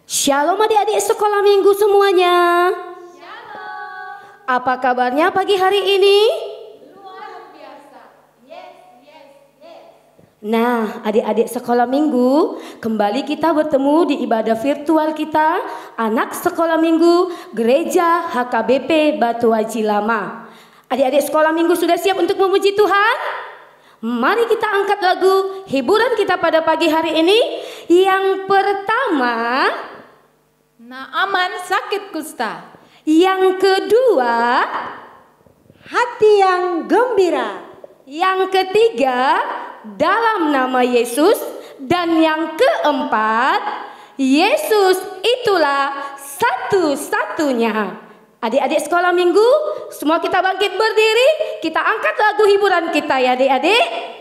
Shalom adik-adik sekolah minggu semuanya. Shalom. Apa kabarnya pagi hari ini? Luar biasa. Yes. Nah, adik-adik sekolah minggu, kembali kita bertemu di ibadah virtual kita, anak sekolah minggu Gereja HKBP Batu Haji Lama. Adik-adik sekolah minggu sudah siap untuk memuji Tuhan? Mari kita angkat lagu hiburan kita pada pagi hari ini. Yang pertama, Naaman sakit kusta. yang kedua, hati yang gembira. yang ketiga, dalam nama Yesus. Dan yang keempat, Yesus itulah satu-satunya. Adik-adik sekolah minggu, semua kita bangkit berdiri. Kita angkat lagu hiburan kita ya adik-adik.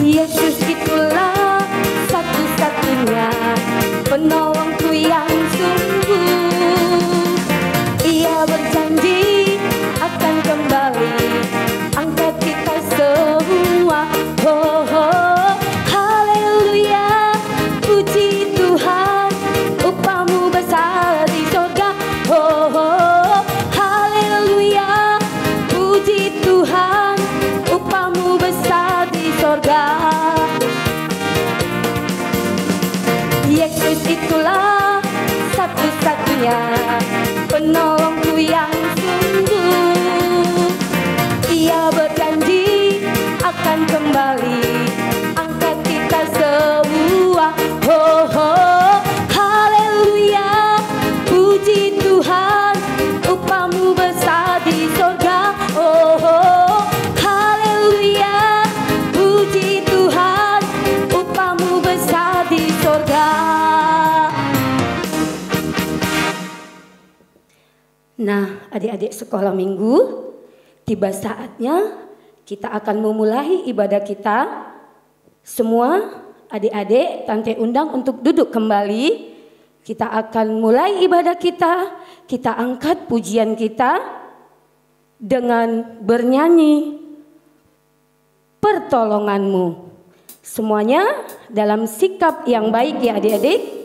Yesus itulah satu-satunya penolongku yang sungguh. Ia berjanji akan kembali angkat kita semua. Oh, oh, haleluya, puji Tuhan, upahmu besar di sorga. Oh, oh, haleluya, puji Tuhan, upahmu besar di sorga. Yesus itulah satu-satunya penolongku yang sungguh. Ia berjanji akan kembali angkat kita semua. Oh, oh, haleluya, puji Tuhan, upahmu besar di sorga. Oh, oh, haleluya, puji Tuhan, upahmu besar di sorga. Nah, adik-adik sekolah minggu, tiba saatnya kita akan memulai ibadah kita. Semua adik-adik Tante undang untuk duduk kembali. Kita akan mulai ibadah kita. Kita angkat pujian kita dengan bernyanyi Pertolonganmu. Semuanya dalam sikap yang baik ya adik-adik.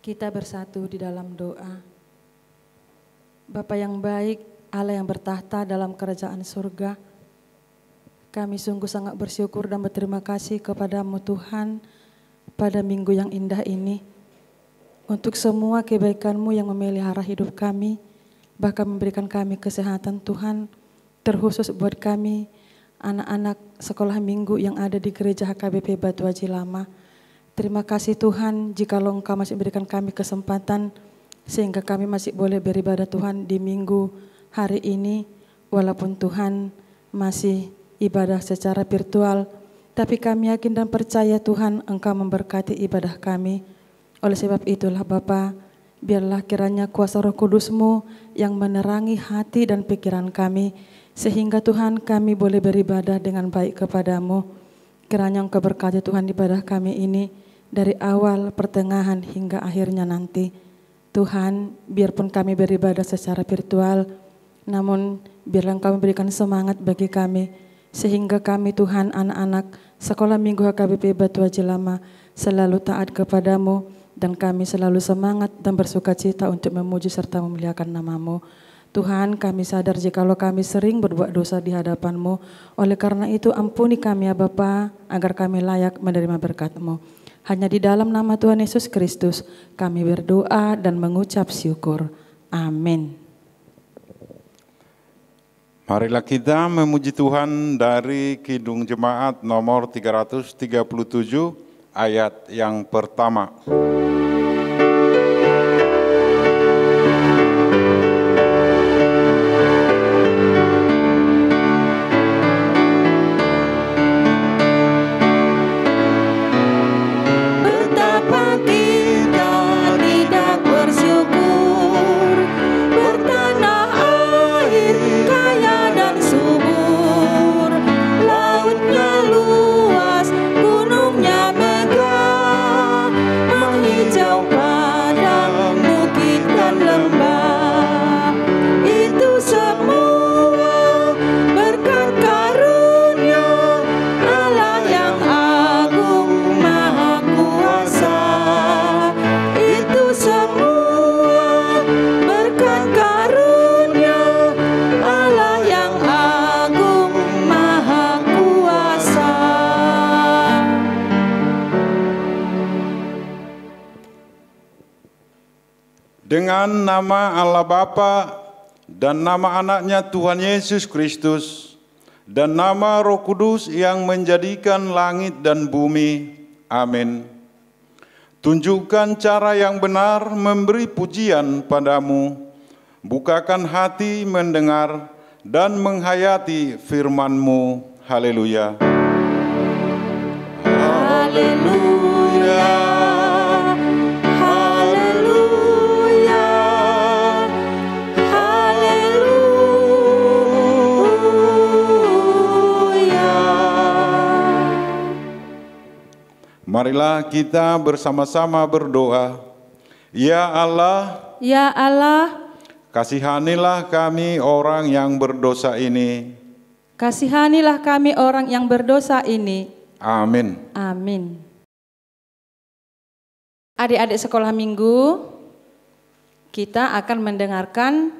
Kita bersatu di dalam doa. Bapa yang baik, Allah yang bertahta dalam kerajaan surga, kami sungguh sangat bersyukur dan berterima kasih kepadamu Tuhan pada minggu yang indah ini. Untuk semua kebaikan-Mu yang memelihara hidup kami, bahkan memberikan kami kesehatan Tuhan, terkhusus buat kami anak-anak sekolah minggu yang ada di gereja HKBP Batu Haji Lama. Terima kasih Tuhan jikalau Engkau masih berikan kami kesempatan sehingga kami masih boleh beribadah Tuhan di minggu hari ini. Walaupun Tuhan masih ibadah secara virtual, tapi kami yakin dan percaya Tuhan Engkau memberkati ibadah kami. Oleh sebab itulah Bapa, biarlah kiranya kuasa Roh Kudus-Mu yang menerangi hati dan pikiran kami, sehingga Tuhan kami boleh beribadah dengan baik kepadamu. Kiranya Engkau berkati Tuhan ibadah kami ini dari awal, pertengahan hingga akhirnya nanti. Tuhan, biarpun kami beribadah secara virtual, namun biarlah Engkau memberikan semangat bagi kami, sehingga kami Tuhan anak-anak sekolah minggu HKBP Batu Haji Lama selalu taat kepadamu, dan kami selalu semangat dan bersuka cita untuk memuji serta memuliakan nama-Mu. Tuhan, kami sadar jikalau kami sering berbuat dosa di hadapan-Mu. Oleh karena itu ampuni kami ya Bapa, agar kami layak menerima berkat-Mu. Hanya di dalam nama Tuhan Yesus Kristus kami berdoa dan mengucap syukur. Amin. Marilah kita memuji Tuhan dari Kidung Jemaat nomor 337 ayat yang pertama. Betapa kita tidak bersyukur, bertanah air kaya dan subur, lautnya luas, gunungnya megah, menghijau padang, bukit dan lembah. Itu semua berkat karunia Allah yang agung maha kuasa. Itu semua berkat karunia Allah yang agung maha kuasa. Dengan nama Allah Bapa dan nama anaknya Tuhan Yesus Kristus dan nama Roh Kudus yang menjadikan langit dan bumi. Amin. Tunjukkan cara yang benar memberi pujian padamu. Bukakan hati mendengar dan menghayati firman-Mu. Haleluya. Haleluya. Haleluya. Haleluya. Marilah kita bersama-sama berdoa. Ya Allah, Ya Allah, kasihanilah kami orang yang berdosa ini. kasihanilah kami orang yang berdosa ini. Amin. Amin. Adik-adik sekolah minggu, kita akan mendengarkan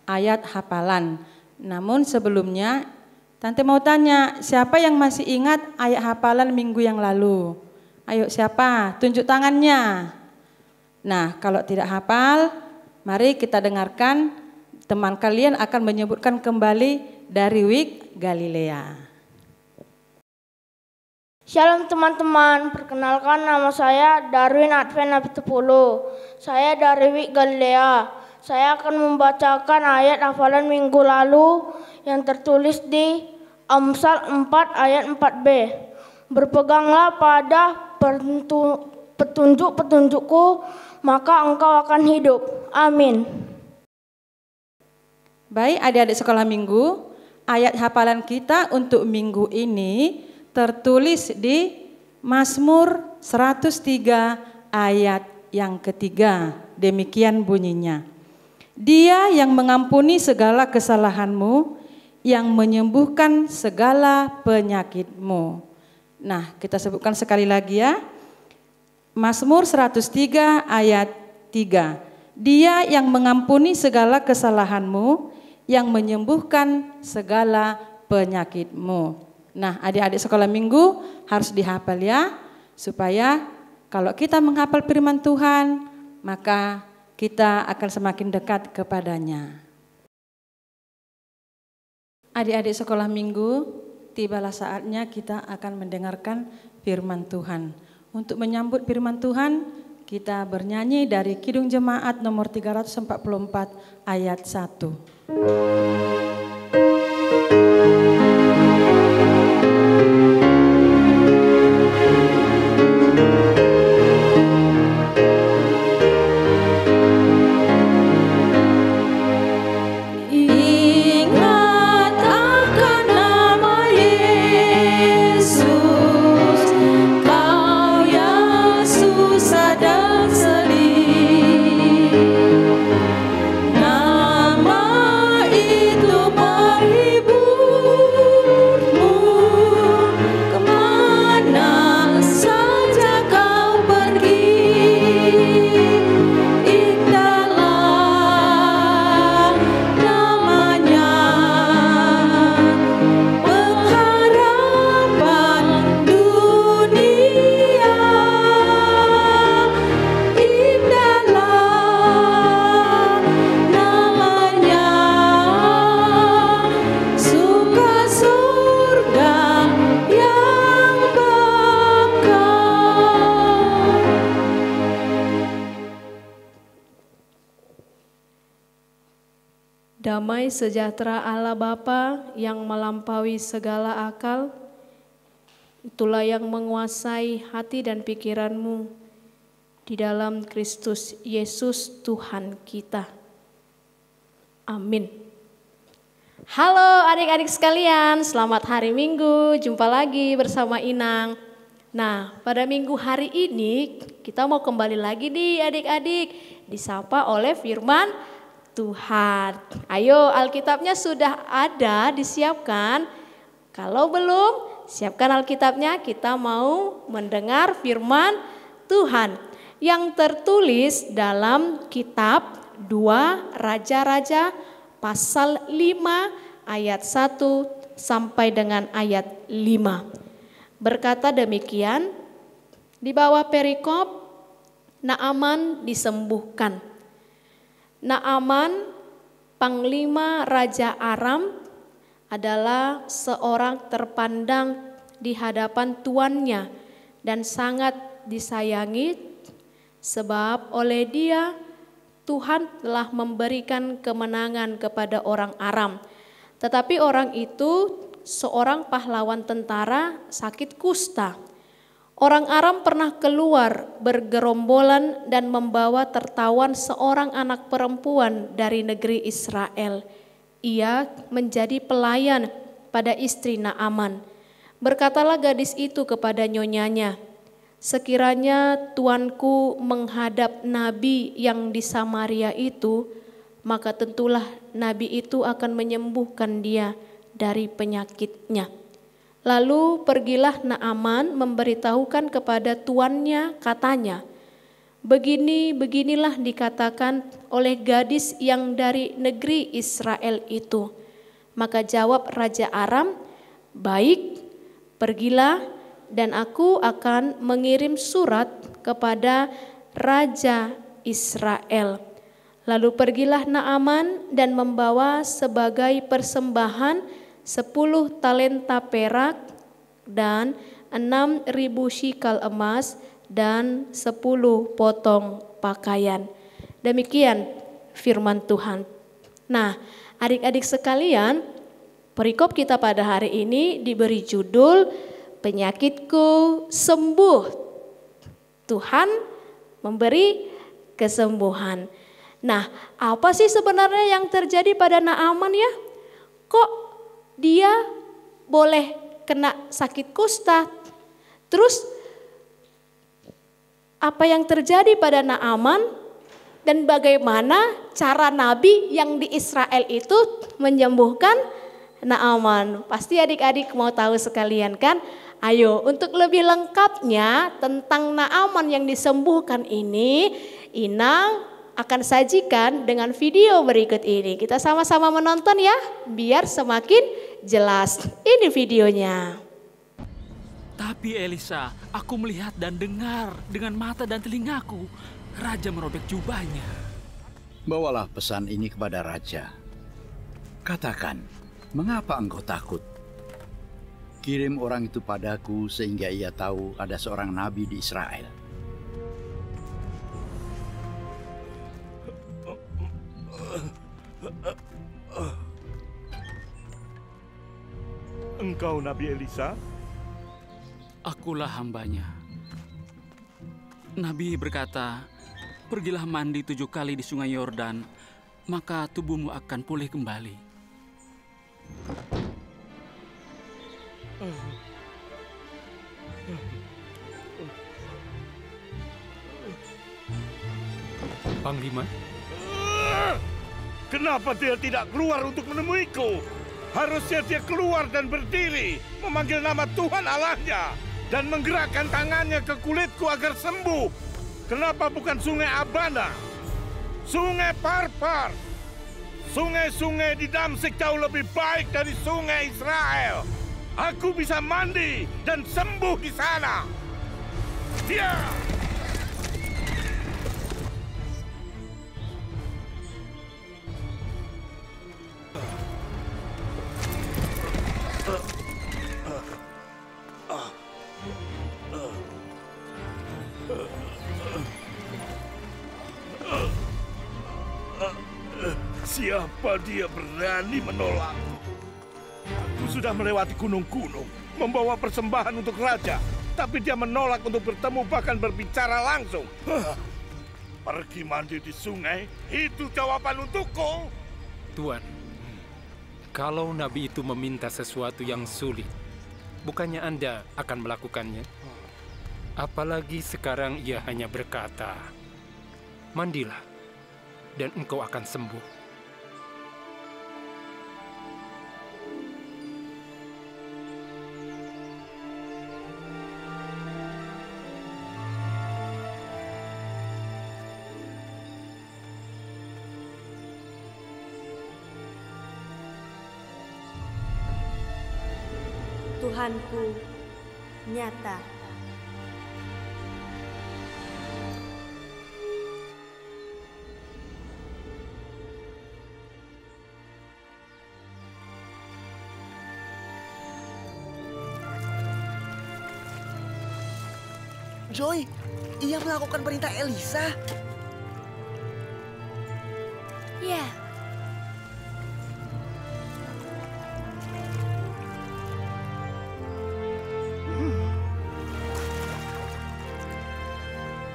ayat hafalan. Namun sebelumnya, Tante mau tanya, siapa yang masih ingat ayat hafalan minggu yang lalu? Ayo siapa? Tunjuk tangannya. Nah, kalau tidak hafal, mari kita dengarkan teman kalian akan menyebutkan kembali dari Wik Galilea. Shalom teman-teman, perkenalkan nama saya Darwin Advent Abitupulu. Saya dari Wik Galilea. Saya akan membacakan ayat hafalan minggu lalu yang tertulis di Amsal 4 ayat 4b. Berpeganglah pada petunjuk-petunjukku, maka engkau akan hidup. Amin. Baik adik-adik sekolah minggu, ayat hafalan kita untuk minggu ini tertulis di Mazmur 103 ayat yang ketiga. Demikian bunyinya. Dia yang mengampuni segala kesalahanmu, yang menyembuhkan segala penyakitmu. Nah, kita sebutkan sekali lagi ya. Mazmur 103 ayat 3. Dia yang mengampuni segala kesalahanmu, yang menyembuhkan segala penyakitmu. Nah, adik-adik sekolah minggu harus dihafal ya, supaya kalau kita menghafal firman Tuhan, maka kita akan semakin dekat kepadanya. Adik-adik sekolah minggu, tibalah saatnya kita akan mendengarkan firman Tuhan. Untuk menyambut firman Tuhan, kita bernyanyi dari Kidung Jemaat nomor 344 ayat 1. Itu Damai sejahtera Allah Bapa yang melampaui segala akal, itulah yang menguasai hati dan pikiranmu di dalam Kristus Yesus Tuhan kita. Amin. Halo adik-adik sekalian, selamat hari Minggu, jumpa lagi bersama Inang. Nah, pada minggu hari ini kita mau kembali lagi nih adik-adik, disapa oleh firman Tuhan. Ayo, Alkitabnya sudah ada, disiapkan. Kalau belum, siapkan Alkitabnya, kita mau mendengar firman Tuhan yang tertulis dalam kitab 2 Raja-Raja pasal 5 ayat 1 sampai dengan ayat 5. Berkata demikian, di bawah perikop Naaman disembuhkan. Naaman, panglima Raja Aram, adalah seorang terpandang di hadapan tuannya dan sangat disayangi, sebab oleh dia Tuhan telah memberikan kemenangan kepada orang Aram. Tetapi orang itu seorang pahlawan tentara sakit kusta. Orang Aram pernah keluar bergerombolan dan membawa tertawan seorang anak perempuan dari negeri Israel. Ia menjadi pelayan pada istri Naaman. Berkatalah gadis itu kepada nyonyanya, sekiranya tuanku menghadap nabi yang di Samaria itu, maka tentulah nabi itu akan menyembuhkan dia dari penyakitnya. Lalu pergilah Naaman memberitahukan kepada tuannya, katanya, beginilah dikatakan oleh gadis yang dari negeri Israel itu. Maka jawab Raja Aram, baik, pergilah dan aku akan mengirim surat kepada Raja Israel. Lalu pergilah Naaman dan membawa sebagai persembahan 10 talenta perak dan 6.000 shikal emas dan 10 potong pakaian. Demikian firman Tuhan. Nah, adik-adik sekalian, perikop kita pada hari ini diberi judul penyakitku sembuh. Tuhan memberi kesembuhan. Nah, apa sih sebenarnya yang terjadi pada Naaman ya? Kok dia boleh kena sakit kusta? Terus apa yang terjadi pada Naaman dan bagaimana cara nabi yang di Israel itu menyembuhkan Naaman? Pasti adik-adik mau tahu sekalian kan? Ayo, untuk lebih lengkapnya tentang Naaman yang disembuhkan ini, Inang akan sajikan dengan video berikut ini. Kita sama-sama menonton ya, biar semakin jelas. Ini videonya. Tapi Elisa, aku melihat dan dengar dengan mata dan telingaku, raja merobek jubahnya. Bawalah pesan ini kepada raja. Katakan, mengapa engkau takut? Kirim orang itu padaku sehingga ia tahu ada seorang nabi di Israel. Engkau Nabi Elisa? Akulah hambanya. Nabi berkata, pergilah mandi 7 kali di sungai Yordan, maka tubuhmu akan pulih kembali. Panglima? Kenapa dia tidak keluar untuk menemuiku? Harusnya dia keluar dan berdiri, memanggil nama Tuhan Allahnya, dan menggerakkan tangannya ke kulitku agar sembuh. Kenapa bukan sungai Abana? Sungai Parpar. Sungai-sungai di Damsik jauh lebih baik dari sungai Israel. Aku bisa mandi dan sembuh di sana. Dia! Siapa dia berani menolak? Aku sudah melewati gunung-gunung, membawa persembahan untuk raja, tapi dia menolak untuk bertemu bahkan berbicara langsung. Pergi mandi di sungai, itu jawaban untukku. Tuan, kalau Nabi itu meminta sesuatu yang sulit, bukannya Anda akan melakukannya? Apalagi sekarang ia hanya berkata, mandilah dan engkau akan sembuh. Tuhanku nyata. Joy, ia melakukan perintah Elisa. Ya.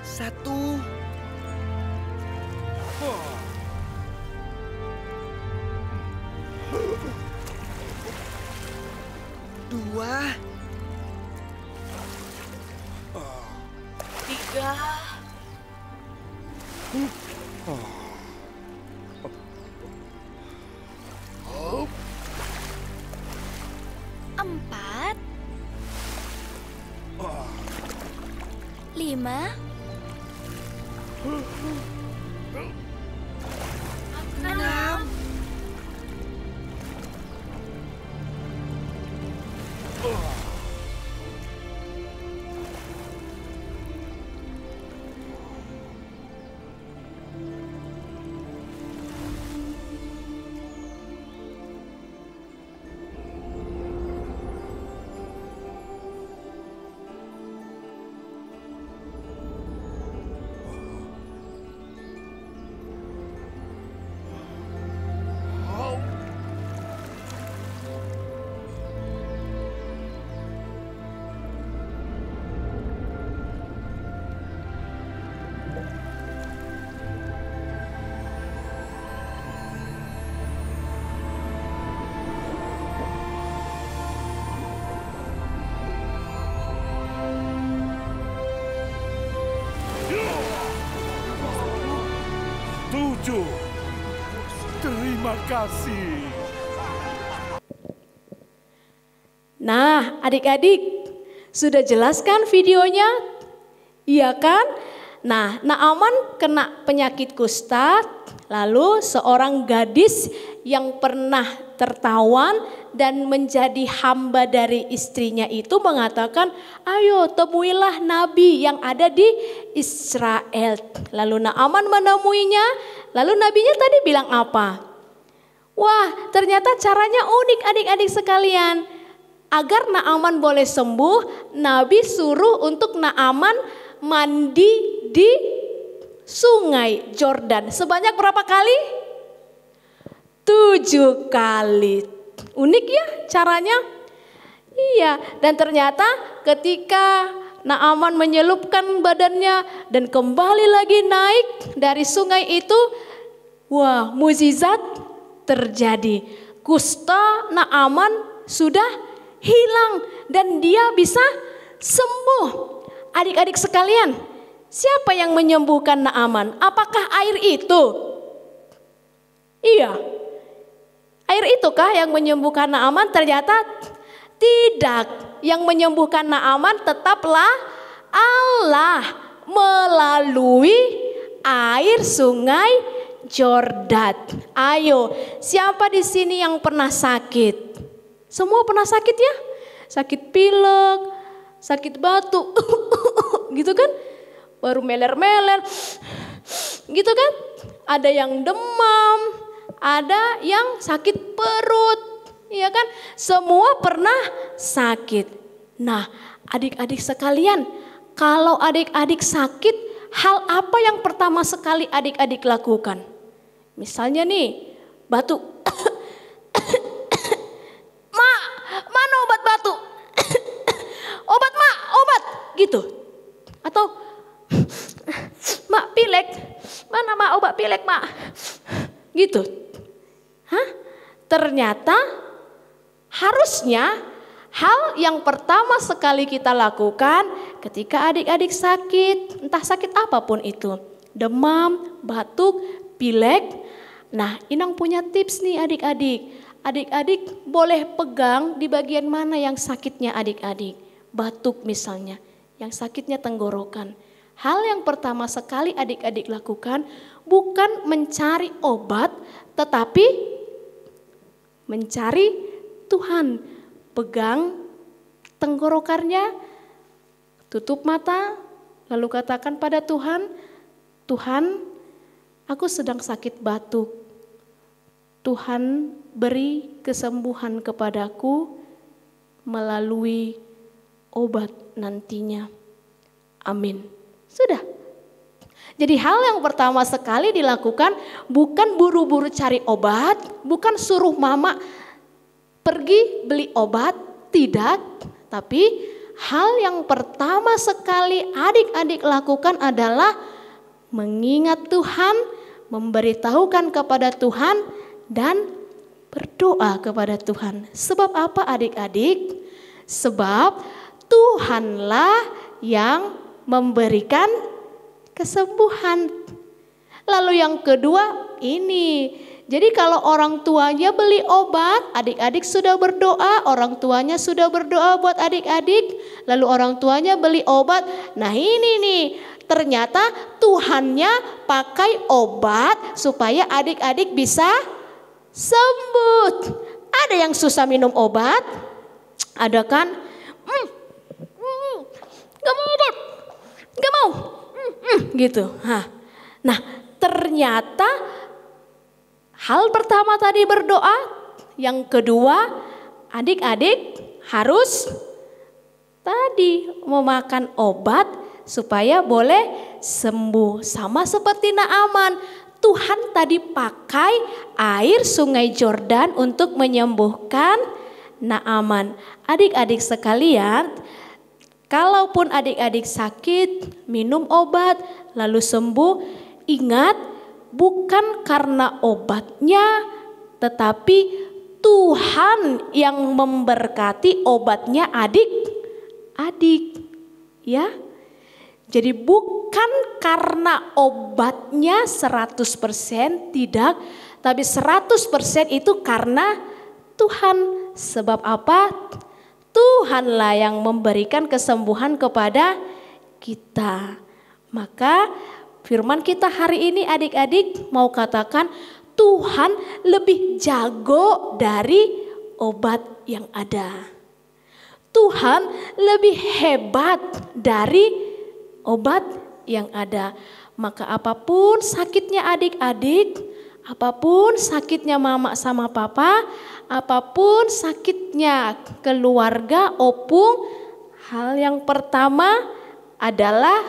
Satu. Dua. Tiga. Empat. Lima. Enam. Terima kasih. Nah, adik-adik, sudah jelaskan videonya? Iya kan? Nah, Naaman kena penyakit kusta, lalu seorang gadis yang pernah tertawan dan menjadi hamba dari istrinya itu mengatakan, ayo temuilah nabi yang ada di Israel. Lalu Naaman menemuinya, lalu nabinya tadi bilang apa? Wah, ternyata caranya unik adik-adik sekalian. Agar Naaman boleh sembuh, Nabi suruh untuk Naaman mandi di sungai Jordan. Sebanyak berapa kali? 7 kali. Unik ya caranya? Iya, dan ternyata ketika Naaman menyelupkan badannya dan kembali lagi naik dari sungai itu, wah, mukjizat terjadi. Kusta Naaman sudah hilang dan dia bisa sembuh. Adik-adik sekalian, siapa yang menyembuhkan Naaman? Apakah air itu? Iya. Air itukah yang menyembuhkan Naaman? Ternyata tidak. Yang menyembuhkan Naaman tetaplah Allah melalui air sungai Jordan. Ayo, siapa di sini yang pernah sakit? Semua pernah sakit ya? Sakit pilek, sakit batu, gitu kan? Baru meler-meler, gitu kan? Ada yang demam, ada yang sakit perut, ya kan? Semua pernah sakit. Nah, adik-adik sekalian, kalau adik-adik sakit, hal apa yang pertama sekali adik-adik lakukan? Misalnya nih, batuk. Mak, mana obat batuk? Obat mak, obat, gitu. Atau mak pilek, mana mak obat pilek mak? Gitu. Hah? Ternyata harusnya hal yang pertama sekali kita lakukan ketika adik-adik sakit, entah sakit apapun itu, demam, batuk, pilek. Nah, Inang punya tips nih adik-adik. Adik-adik boleh pegang di bagian mana yang sakitnya adik-adik. Batuk misalnya, yang sakitnya tenggorokan. Hal yang pertama sekali adik-adik lakukan bukan mencari obat, tetapi mencari Tuhan. Pegang tenggorokannya, tutup mata, lalu katakan pada Tuhan, Tuhan, aku sedang sakit batuk. Tuhan beri kesembuhan kepadaku melalui obat nantinya. Amin. Sudah. Jadi hal yang pertama sekali dilakukan bukan buru-buru cari obat, bukan suruh mama pergi beli obat, tidak. Tapi hal yang pertama sekali adik-adik lakukan adalah mengingat Tuhan, memberitahukan kepada Tuhan, dan berdoa kepada Tuhan. Sebab apa adik-adik? Sebab Tuhanlah yang memberikan kesembuhan. Lalu yang kedua ini, jadi kalau orang tuanya beli obat, adik-adik sudah berdoa, orang tuanya sudah berdoa buat adik-adik, lalu orang tuanya beli obat. Nah ini nih, ternyata Tuhannya pakai obat supaya adik-adik bisa sembuh. Ada yang susah minum obat? Ada kan? Gak mau obat, gak mau, gitu. Nah ternyata hal pertama tadi berdoa, yang kedua adik-adik harus tadi memakan obat supaya boleh sembuh. Sama seperti Naaman, Tuhan tadi pakai air sungai Yordan untuk menyembuhkan Naaman. Adik-adik sekalian, kalaupun adik-adik sakit, minum obat lalu sembuh, ingat bukan karena obatnya, tetapi Tuhan yang memberkati obatnya adik-adik. Ya. Jadi bukan karena obatnya 100% tidak, tapi 100% itu karena Tuhan. Sebab apa? Tuhanlah yang memberikan kesembuhan kepada kita. Maka firman kita hari ini adik-adik mau katakan Tuhan lebih jago dari obat yang ada. Tuhan lebih hebat dari obat yang ada. Maka apapun sakitnya adik-adik, apapun sakitnya mama sama papa, apapun sakitnya keluarga opung, hal yang pertama adalah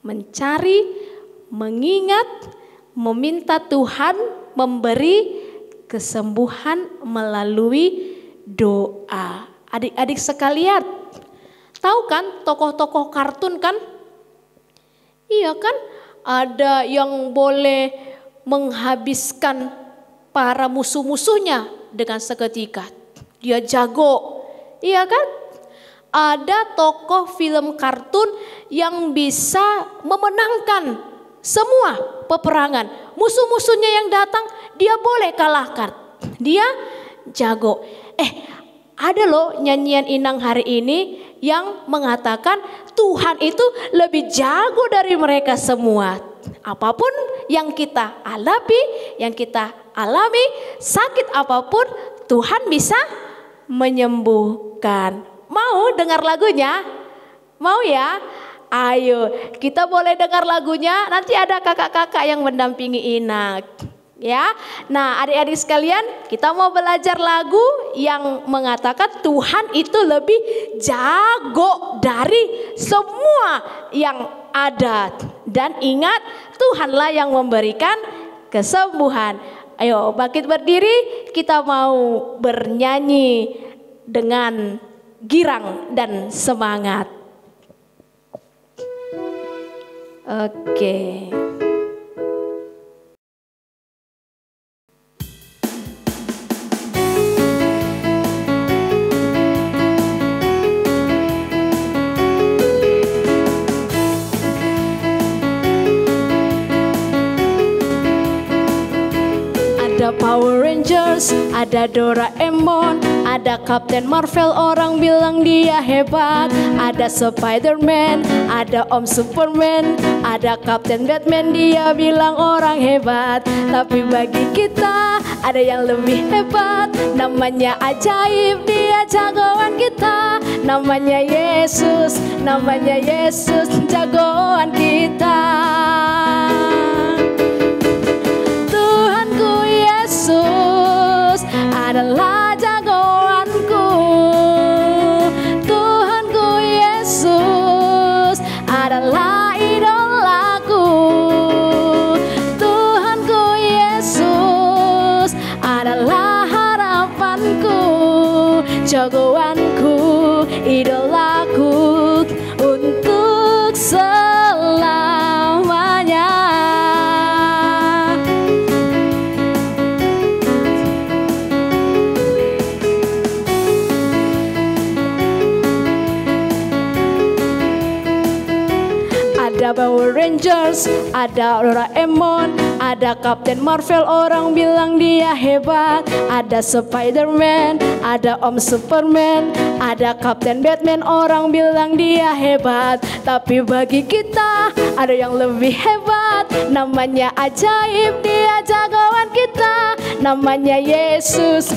mencari, mengingat, meminta Tuhan memberi kesembuhan melalui doa. Adik-adik sekalian, tahu kan tokoh-tokoh kartun kan? Iya kan? Ada yang boleh menghabiskan para musuh-musuhnya dengan seketika. Dia jago. Iya kan? Ada tokoh film kartun yang bisa memenangkan semua peperangan. Musuh-musuhnya yang datang dia boleh kalahkan. Dia jago. Ada loh nyanyian Inang hari ini yang mengatakan Tuhan itu lebih jago dari mereka semua. Apapun yang kita alami, sakit apapun, Tuhan bisa menyembuhkan. Mau dengar lagunya? Mau ya? Ayo, kita boleh dengar lagunya. Nanti ada kakak-kakak yang mendampingi Inang. Ya, nah adik-adik sekalian, kita mau belajar lagu yang mengatakan Tuhan itu lebih jago dari semua yang ada. Dan ingat, Tuhanlah yang memberikan kesembuhan. Ayo bangkit berdiri, kita mau bernyanyi dengan girang dan semangat. Oke. Ada Power Rangers, ada Doraemon, ada Captain Marvel, orang bilang dia hebat. Ada Spider-Man, ada Om Superman, ada Captain Batman, dia bilang orang hebat. Tapi bagi kita ada yang lebih hebat, namanya ajaib, dia jagoan kita. Namanya Yesus, jagoan kita. Tuhanku Yesus adalah jagoanku. Tuhanku Yesus adalah idolaku. Tuhanku Yesus adalah harapanku, jagoanku, idolaku untuk selamanya. Ada Power Rangers, ada Doraemon, ada Captain Marvel, orang bilang dia hebat. Ada Spider-Man, ada Om Superman, ada Captain Batman, orang bilang dia hebat. Tapi bagi kita ada yang lebih hebat, namanya ajaib, dia jagoan kita. Namanya Yesus,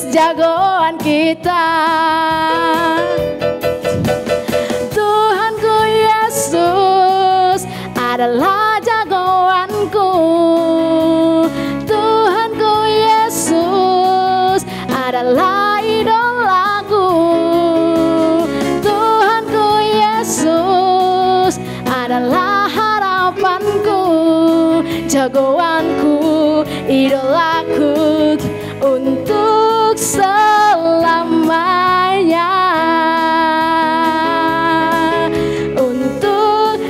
jagoan kita. Tuhanku Yesus adalah jagoanku. Tuhanku Yesus adalah idolaku. Tuhanku Yesus adalah harapanku, jagoanku, idolaku untuk selamanya.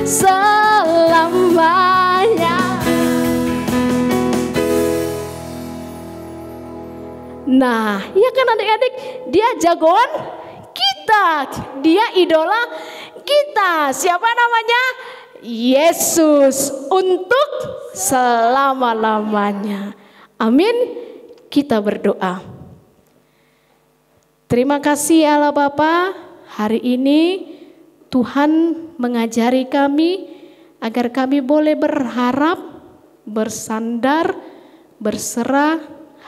Selamanya. Nah, ya kan adik-adik, dia jagoan kita, dia idola kita. Siapa namanya? Yesus untuk selama-lamanya. Amin. Kita berdoa. Terima kasih Allah Bapa, hari ini Tuhan mengajari kami agar kami boleh berharap, bersandar, berserah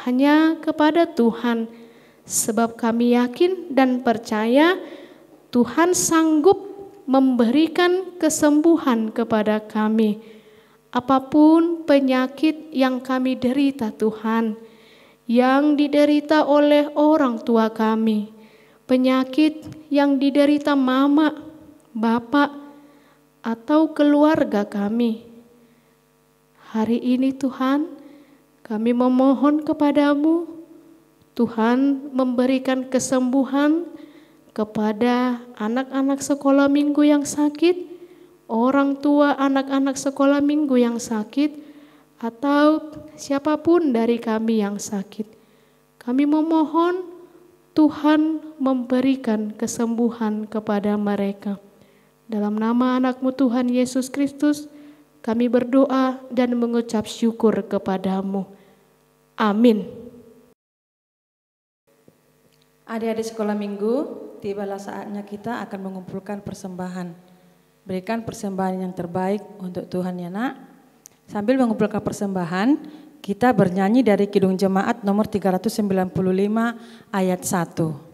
hanya kepada Tuhan. Sebab kami yakin dan percaya Tuhan sanggup memberikan kesembuhan kepada kami. Apapun penyakit yang kami derita Tuhan, yang diderita oleh orang tua kami, penyakit yang diderita mama, bapak, atau keluarga kami. Hari ini Tuhan, kami memohon kepadamu, Tuhan memberikan kesembuhan kepada anak-anak sekolah minggu yang sakit, orang tua anak-anak sekolah minggu yang sakit, atau siapapun dari kami yang sakit. Kami memohon Tuhan memberikan kesembuhan kepada mereka. Dalam nama anakmu Tuhan Yesus Kristus, kami berdoa dan mengucap syukur kepadamu. Amin. Adik-adik sekolah minggu, tibalah saatnya kita akan mengumpulkan persembahan. Berikan persembahan yang terbaik untuk Tuhan ya nak. Sambil mengumpulkan persembahan, kita bernyanyi dari Kidung Jemaat nomor 395 ayat 1.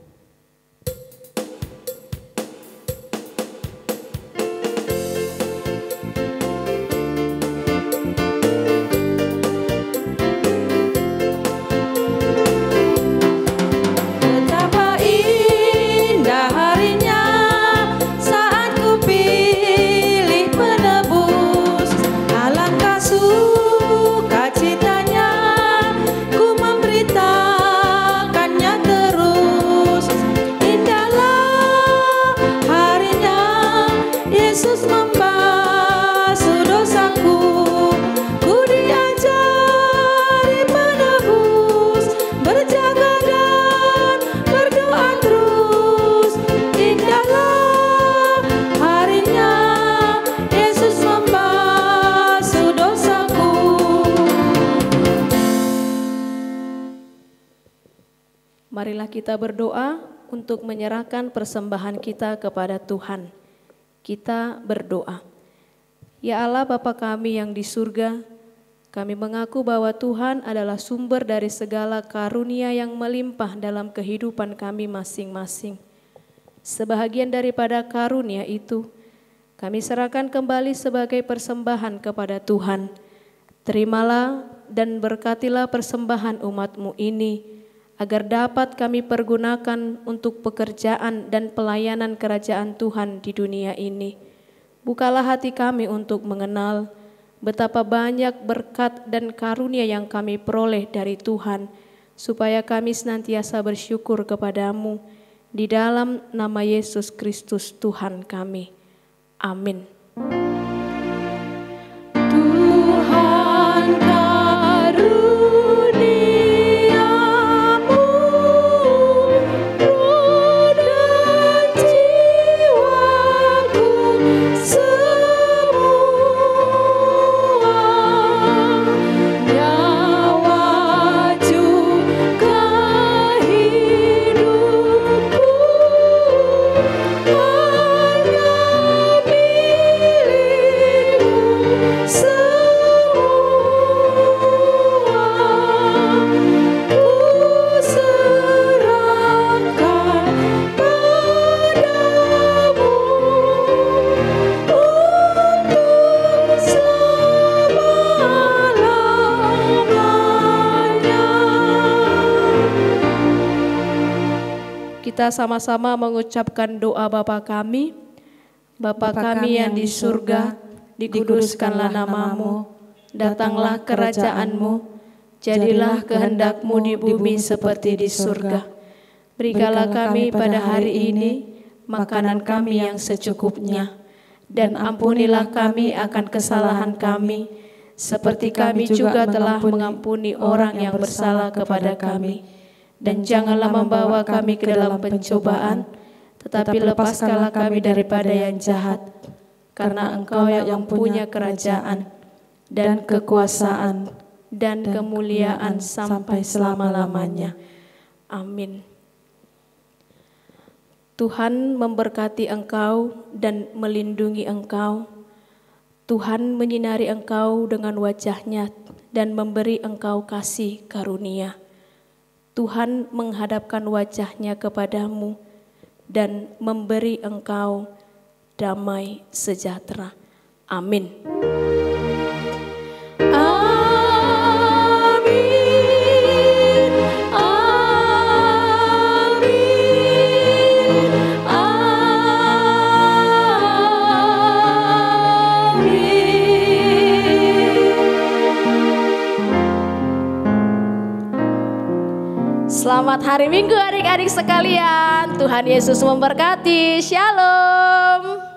Cita-cita Marilah kita berdoa untuk menyerahkan persembahan kita kepada Tuhan. Kita berdoa. Ya Allah Bapa kami yang di surga, kami mengaku bahwa Tuhan adalah sumber dari segala karunia yang melimpah dalam kehidupan kami masing-masing. Sebahagian daripada karunia itu, kami serahkan kembali sebagai persembahan kepada Tuhan. Terimalah dan berkatilah persembahan umat-Mu ini, agar dapat kami pergunakan untuk pekerjaan dan pelayanan kerajaan Tuhan di dunia ini. Bukalah hati kami untuk mengenal betapa banyak berkat dan karunia yang kami peroleh dari Tuhan, supaya kami senantiasa bersyukur kepadamu, di dalam nama Yesus Kristus Tuhan kami. Amin. Tuhan karuniamu, roh dan jiwaku semua, nyawa juga hidupku, kita sama-sama mengucapkan doa Bapa kami. Bapa kami yang di surga, dikuduskanlah namamu, datanglah kerajaan-Mu, jadilah kehendak-Mu di bumi seperti di surga. Berikanlah kami pada hari ini makanan kami yang secukupnya, dan ampunilah kami akan kesalahan kami, seperti kami juga telah mengampuni orang yang bersalah kepada kami. Dan janganlah membawa kami ke dalam pencobaan, tetapi lepaskanlah kami daripada yang jahat. Karena Engkau yang punya kerajaan dan kekuasaan dan kemuliaan sampai selama-lamanya. Amin. Tuhan memberkati engkau dan melindungi engkau. Tuhan menyinari engkau dengan wajah-Nya dan memberi engkau kasih karunia. Tuhan menghadapkan wajah-Nya kepadamu dan memberi engkau damai sejahtera. Amin. Amin. Amin. Selamat hari Minggu adik-adik sekalian. Tuhan Yesus memberkati. Shalom.